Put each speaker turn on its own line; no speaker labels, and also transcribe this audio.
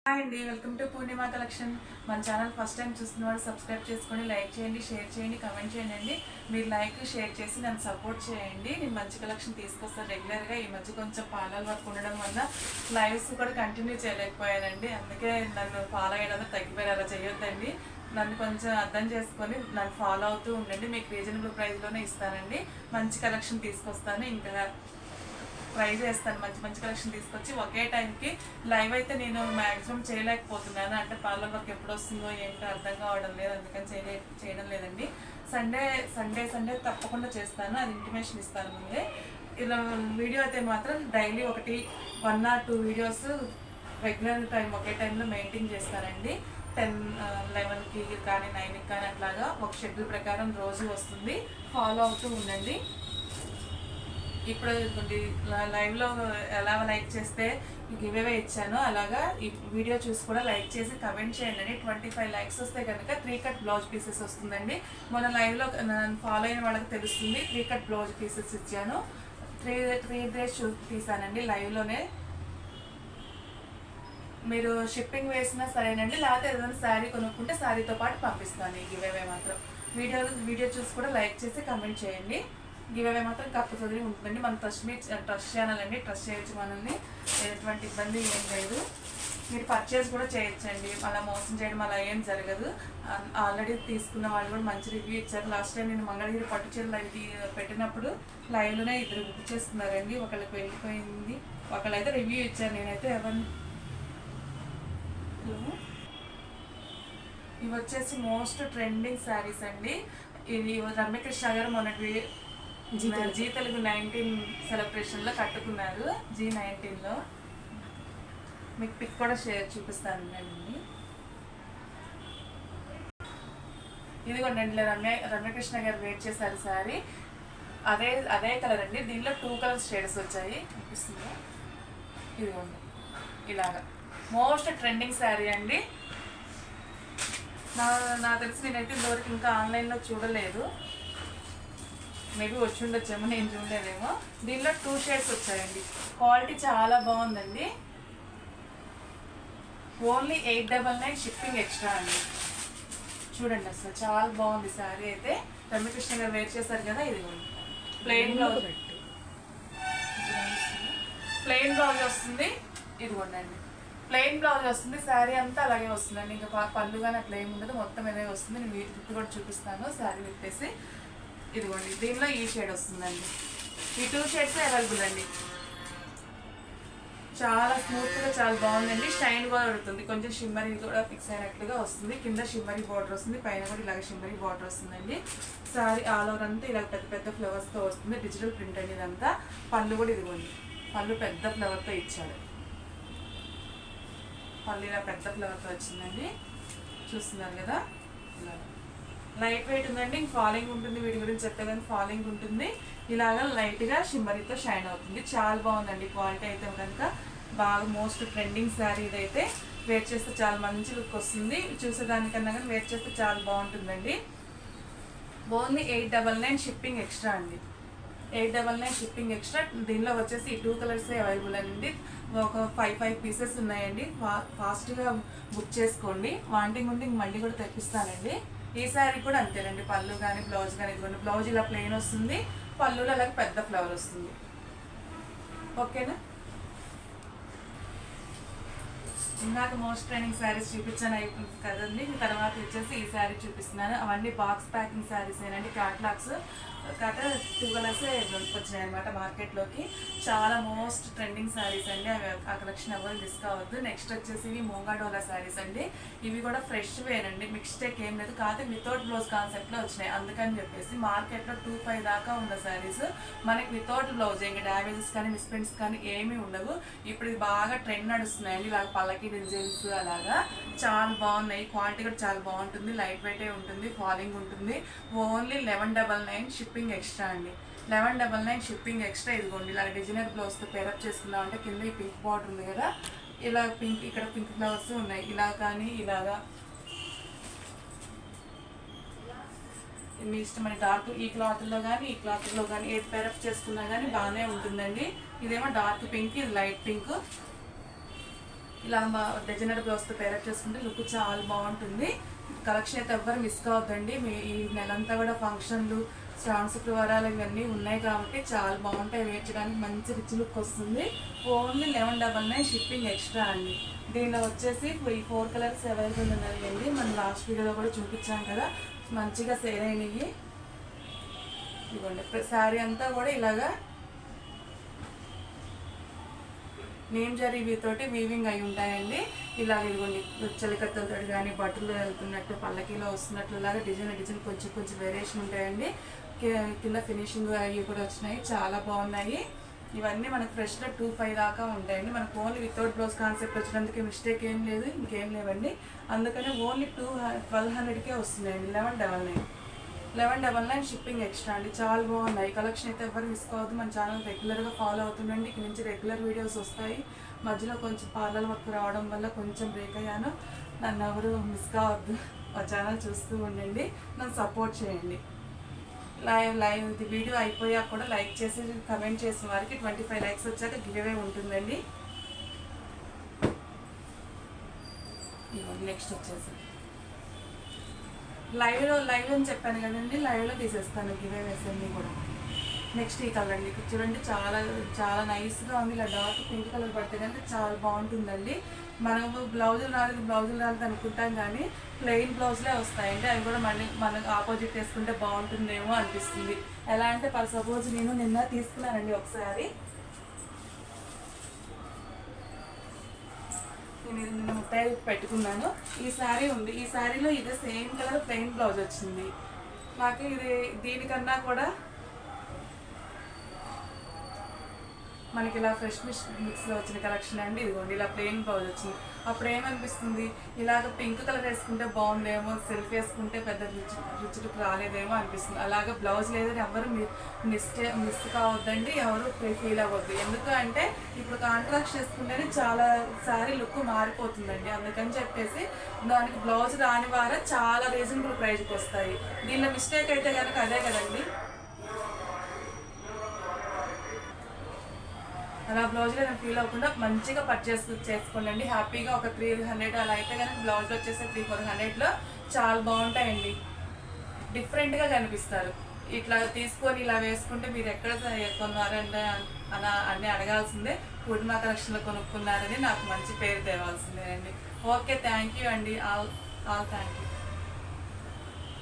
Hi అండి, welcome to Purnima collection. మన channel first time చూస్తున్న వాళ్ళు సబ్స్క్రైబ్ చేసుకొని లైక్ చేయండి, షేర్ చేయండి, కమెంట్ చేయండి అండి. మీరు లైక్ షేర్ చేసి నన్ను సపోర్ట్ చేయండి. నేను మంచి కలెక్షన్ తీసుకొస్తాను రెగ్యులర్గా. ఈ మధ్య కొంచెం పార్లర్ వర్క్ ఉండడం వల్ల లైవ్స్ కూడా కంటిన్యూ చేయలేకపోయానండి. అందుకే నన్ను ఫాలో అయ్యడం తగ్గిపోయారు. అలా చేయొద్దండి. నన్ను కొంచెం అర్థం చేసుకొని నన్ను ఫాలో అవుతూ ఉండండి. మీకు రీజనబుల్ ప్రైస్లోనే ఇస్తానండి. మంచి కలెక్షన్ తీసుకొస్తాను. ఇంకా ట్రై చేస్తాను మంచి మంచి కలెక్షన్ తీసుకొచ్చి ఒకే టైంకి. లైవ్ అయితే నేను మ్యాక్సిమం చేయలేకపోతున్నాను. అంటే పార్లర్ వర్క్ ఎప్పుడు వస్తుందో ఏంటో అర్థం కావడం లేదు, అందుకని చేయడం లేదండి. సండే తప్పకుండా చేస్తాను. అది ఇంటిమేషన్ ఇస్తాను ముందే. ఇలా వీడియో అయితే మాత్రం daily 1 or 2 videos regular time ఒకే టైంలో మెయింటైన్ చేస్తానండి. 10, 11కి కానీ 9కి కానీ అట్లాగా ఒక షెడ్యూల్ ప్రకారం రోజు వస్తుంది. ఫాలో అవుతూ ఉండండి. ఇప్పుడు లైవ్లో ఎలా లైక్ చేస్తే గివ్ అవే ఇచ్చాను, అలాగా ఈ వీడియో చూసి కూడా లైక్ చేసి కమెంట్ చేయండి. 25 లైక్స్ వస్తే కనుక 3 కట్ బ్లౌజ్ పీసెస్ వస్తుందండి. మన లైవ్లో ఫాలో అయిన వాళ్ళకి తెలుస్తుంది. 3 కట్ బ్లౌజ్ పీసెస్ ఇచ్చాను. 3 డ్రెస్ తీసానండి లైవ్లోనే. మీరు షిప్పింగ్ వేసినా సరేనండి, లేకపోతే ఏదైనా శారీ కొనుక్కుంటే శారీతో పాటు పంపిస్తాను. ఈ గివ్ అవే మాత్రం వీడియో చూసి కూడా లైక్ చేసి కమెంట్ చేయండి. గివ్ అవే మాత్రం కంపల్సరీ ఉంటుందండి. మన ట్రస్ట్ ఛానల్ అండి, ట్రస్ట్ చేయొచ్చు మనల్ని. ఎటువంటి ఇబ్బంది ఏం లేదు. మీరు పర్చేస్ కూడా చేయొచ్చండి. అలా మోసం చేయడం అలా ఏం జరగదు. ఆల్రెడీ తీసుకున్న వాళ్ళు కూడా మంచి రివ్యూ ఇచ్చారు. లాస్ట్ టైం నేను మంగళగిరి పట్టు చీరలు అవి పెట్టినప్పుడు లైవ్లోనే 2 బుక్ చేసుకున్నారండి. ఒకళ్ళకి వెళ్ళిపోయింది, ఒకళ్ళైతే రివ్యూ ఇచ్చారు. నేనైతే ఎవరిని ఇవి వచ్చేసి మోస్ట్ ట్రెండింగ్ శారీస్ అండి. ఇది రమ్యకృష్ణ గారు మొన్నటి జీ తెలుగు 19 సెలబ్రేషన్లో కట్టుకున్నారు. G19లో మీకు పిక్ కూడా చూపిస్తాను అండి. ఇదిగోండి రమ్యకృష్ణ గారు వెయిట్ చేశారు శారీ. అదే కలర్ అండి. దీనిలో 2 కలర్స్ షేడ్స్ వచ్చాయి, అనిపిస్తుంది. ఇదిగోండి ఇలాగా మోస్ట్ ట్రెండింగ్ శారీ అండి. నాకు తెలిసి నేనైతే ఇంతవరకు ఇంకా ఆన్లైన్లో చూడలేదు. మేబీ వచ్చి ఉండొచ్చేమో, నేను చూడలేదేమో. దీనిలో 2 షేడ్స్ వచ్చాయండి. క్వాలిటీ చాలా బాగుందండి. ఓన్లీ 899 షిప్పింగ్ ఎక్స్ట్రా అండి. చూడండి, అసలు చాలా బాగుంది శారీ అయితే. రమ్యకృష్ణ గారు వేర్ చేశారు కదా. ఇది ప్లెయిన్ బ్లౌజ్ వస్తుంది. ఇదిగోండి ప్లెయిన్ బ్లౌజ్ వస్తుంది. శారీ అంతా అలాగే వస్తుందండి. ఇంకా పళ్ళు కానీ అట్లా ఏమి ఉండదు, మొత్తం ఇదే వస్తుంది. నేను విత్ కూడా చూపిస్తాను శారీ విప్పేసి. ఇదిగోండి దీనిలో ఈ షేడ్ వస్తుందండి. ఈ 2 షేడ్స్ అవైలబుల్ అండి. చాలా స్మూత్గా చాలా బాగుందండి. షైన్ కూడా పడుతుంది. కొంచెం షిమ్మరీ కూడా ఫిక్స్ అయినట్లుగా వస్తుంది. కింద షిమ్మరీ బార్డర్ వస్తుంది, పైన కూడా ఇలాగ షిమ్మరీ బార్డర్ వస్తుందండి. శారీ ఆల్ ఓవర్ అంతా ఇలా పెద్ద పెద్ద ఫ్లవర్స్తో వస్తుంది. డిజిటల్ ప్రింట్ అండి ఇదంతా. పళ్ళు కూడా ఇదిగోండి, పళ్ళు పెద్ద ఫ్లవర్తో ఇచ్చాడు. పళ్ళు ఇలా పెద్ద ఫ్లవర్తో వచ్చిందండి. చూస్తున్నారు కదా, లైట్ వెయిట్ ఉందండి. ఫాలింగ్ ఉంటుంది, వీటి గురించి చెప్పేదాన్ని. ఫాలింగ్ ఉంటుంది, ఇలాగా లైట్గా షిమ్మరీతో షైన్ అవుతుంది. చాలా బాగుందండి. క్వాలిటీ అయితే కనుక బాగా మోస్ట్ ట్రెండింగ్ శారీ ఇదైతే. వేర్ చేస్తే చాలా మంచి లుక్ వస్తుంది. చూసేదానికన్నా కానీ వేర్ చేస్తే చాలా బాగుంటుందండి. ఓన్లీ 899 షిప్పింగ్ ఎక్స్ట్రా అండి. 899 షిప్పింగ్ ఎక్స్ట్రా. దీనిలో వచ్చేసి ఈ 2 కలర్సే అవైలబుల్ అండి. ఒక 5 పీసెస్ ఉన్నాయండి. ఫాస్ట్గా బుక్ చేసుకోండి. వాంటింగ్ ఉంటే మళ్ళీ కూడా తెప్పిస్తానండి. ఈ శారీ కూడా అంతేనండి. పళ్ళు కానీ బ్లౌజ్ కానీ ఇదిగోండి. బ్లౌజ్ ఇలా ప్లెయిన్ వస్తుంది, పళ్ళులో అలాగే పెద్ద ఫ్లవర్ వస్తుంది. ఓకేనా. ఇందాక మోస్ట్ ట్రెండింగ్ శారీస్ చూపించాను అయిపోయింది కదండి. తర్వాత వచ్చేసి ఈ శారీ చూపిస్తున్నాను. అవన్నీ బాక్స్ ప్యాకింగ్ శారీస్ ఏనండి. క్యాట్లాగ్స్ 2 కలర్సే వచ్చినాయి అనమాట మార్కెట్లోకి. చాలా మోస్ట్ ట్రెండింగ్ శారీస్ అండి. అవి ఆ కలెక్షన్ ఎవరు మిస్ కావద్దు. నెక్స్ట్ వచ్చేసి ఇవి మోంగాడోలా శారీస్ అండి. ఇవి కూడా ఫ్రెష్ వేర్ అండి. మిక్స్టేక్ ఏం లేదు, కాకపోతే వితౌట్ బ్లౌజ్ కాన్సెప్ట్లో వచ్చినాయి. అందుకని చెప్పేసి మార్కెట్లో 25 దాకా ఉన్న శారీస్ మనకి వితౌట్ బ్లౌజ్, ఇంకా డ్యామేజెస్ కానీ మిస్ప్రింట్స్ కానీ ఏమీ ఉండవు. ఇప్పుడు ఇది బాగా ట్రెండ్ నడుస్తున్నాయండి. ఇలాగ పల్లకి డిజైన్స్ అలాగా చాలా బాగున్నాయి. క్వాలిటీ కూడా చాలా బాగుంటుంది. లైట్ వెయిటే ఉంటుంది, ఫాలింగ్ ఉంటుంది. ఓన్లీ 1199 షిప్పింగ్ ఎక్స్ట్రా అండి. 1199 షిప్పింగ్ ఎక్స్ట్రా. ఇదిగోండి ఇలా డిజైనర్ బ్లౌజ్తో పేరప్ చేసుకున్నామంటే కింద ఈ పింక్ బార్డర్ ఉంది కదా, ఇలా ఇక్కడ పింక్ ఫ్లవర్స్ ఉన్నాయి. ఇలా కానీ ఇలాగా మీ ఇష్టమైన డార్క్ ఈ క్లాత్లో కానీ ఈ క్లాత్లో కానీ ఏది పేరప్ చేసుకున్నా కానీ బాగానే ఉంటుందండి. ఇదేమో డార్క్ పింక్, ఇది లైట్ పింక్. ఇలా డిజైనర్ బ్లౌజ్తో పేరప్ చేసుకుంటే లుక్ చాలా బాగుంటుంది. కలెక్షన్ అయితే ఎవ్వరు మిస్ కావద్దండి. మీ ఈ నెలంతా కూడా ఫంక్షన్లు, శ్రావణ శుక్రవారాలు ఇవన్నీ ఉన్నాయి కాబట్టి చాలా బాగుంటాయి. వేర్చడానికి మంచి రిచ్ లుక్ వస్తుంది. ఓన్లీ 1199 షిప్పింగ్ ఎక్స్ట్రా అండి. దీనిలో వచ్చేసి ఈ 4 కలర్స్ అవైలబుల్ ఉన్నాయండి. మనం లాస్ట్ వీడియోలో కూడా చూపించాం కదా, మంచిగా సేల్ అయినవి. ఇదిగోండి శారీ అంతా కూడా ఇలాగా నేమ్ జరీతోటి వీవింగ్ అయి ఉంటాయండి. ఇలాగ ఇదిగోండి చలికత్తలతో కానీ బట్టలు వెళ్తున్నట్టు పల్లకీలో వస్తున్నట్లు ఇలాగా డిజైన్ కొంచెం కొంచెం వేరియేషన్ ఉంటాయండి. కింద ఫినిషింగ్ అవి కూడా వచ్చినాయి, చాలా బాగున్నాయి. ఇవన్నీ మనకు ఫ్రెష్గా 25 దాకా ఉంటాయండి. మనకు ఓన్లీ వితౌట్ బ్లౌజ్ కాన్సెప్ట్ వచ్చినందుకే మిస్టేక్ ఏం లేదు, ఇంకేం లేవండి. అందుకని ఓన్లీ 1200కే వస్తున్నాయండి. 1199 షిప్పింగ్ ఎక్స్ట్రా అండి. చాలా బాగున్నాయి. కలెక్షన్ అయితే ఎవరు మిస్ కావద్దు. మన ఛానల్ రెగ్యులర్గా ఫాలో అవుతుండండి. ఇక నుంచి రెగ్యులర్ వీడియోస్ వస్తాయి. మధ్యలో కొంచెం పార్లర్ వర్క్ రావడం వల్ల కొంచెం బ్రేక్ అయ్యాను. నన్ను ఎవరు మిస్ కావద్దు. మా ఛానల్ చూస్తూ ఉండండి, నన్ను సపోర్ట్ చేయండి. ఇది వీడియో అయిపోయాక కూడా లైక్ చేసి కమెంట్ చేసిన వారికి 25 లైక్స్ వచ్చాక గివ్ అవే ఉంటుందండి. నెక్స్ట్ వచ్చేసి లైవ్ అని చెప్పాను కదండి, లైవ్లో తీసేస్తాను గివ్ అవేస్ అన్నీ కూడా. నెక్స్ట్ ఈ కలర్ అండి. ఇక్కడ చూడండి, చాలా చాలా నైస్గా ఉంది. ఇలా డార్క్ పింక్ కలర్ పడితే కనుక చాలా బాగుంటుందండి. మనము బ్లౌజులు రాలేదు అనుకుంటాం, కానీ ప్లెయిన్ బ్లౌజ్లే వస్తాయండి. అవి కూడా మళ్ళీ మనకు ఆపోజిట్ వేసుకుంటే బాగుంటుందేమో అనిపిస్తుంది. ఎలా అంటే సపోజ్ నేను నిన్న తీసుకున్నానండి ఒకసారి. నేను నిన్న 35 పెట్టుకున్నాను. ఈ శారీ ఉంది. ఈ శారీలో ఇదే సేమ్ కలర్ ప్లెయిన్ బ్లౌజ్ వచ్చింది. నాకు ఇది దీనికన్నా కూడా మనకి ఇలా ఫ్రెష్ మిక్స్లో వచ్చిన కలెక్షన్ అండి. ఇదిగోండి ఇలా ప్లెయిన్ బ్లౌజ్ వచ్చింది. అప్పుడు ఏమనిపిస్తుంది, ఇలాగ పింక్ కలర్ వేసుకుంటే బాగుందేమో, సెల్ఫ్ వేసుకుంటే పెద్ద రుచి రాలేదేమో అనిపిస్తుంది. అలాగే బ్లౌజ్ లేదని ఎవరు మిస్ కావద్దండి, ఎవరు ఫీల్ అవ్వద్దు. ఎందుకు అంటే ఇప్పుడు కాంట్రాక్ట్ చేసుకుంటేనే చాలా శారీ లుక్ మారిపోతుందండి. అందుకని చెప్పేసి దానికి బ్లౌజ్ రాని వారు చాలా రీజనబుల్ ప్రైస్కి వస్తాయి. దీనిలో మిస్టేక్ అయితే కనుక అదే కదండి. అలా బ్లౌజ్ నేను ఫీల్ అవ్వకుండా మంచిగా పర్చేస్ చేసుకోండి. హ్యాపీగా ఒక 300 అలా అయితే కనుక బ్లౌజ్ వచ్చేసి 300-400లో చాలా బాగుంటాయండి. డిఫరెంట్గా కనిపిస్తారు. ఇట్లా తీసుకొని ఇలా వేసుకుంటే మీరు ఎక్కడ కొన్నారంటే అన్నీ అడగాల్సిందే. పూర్ణిమ కలెక్షన్లో కొనుక్కున్నారని నాకు మంచి పేరు తేవాల్సిందేనండి. ఓకే, థ్యాంక్ యూ అండి. All thank you.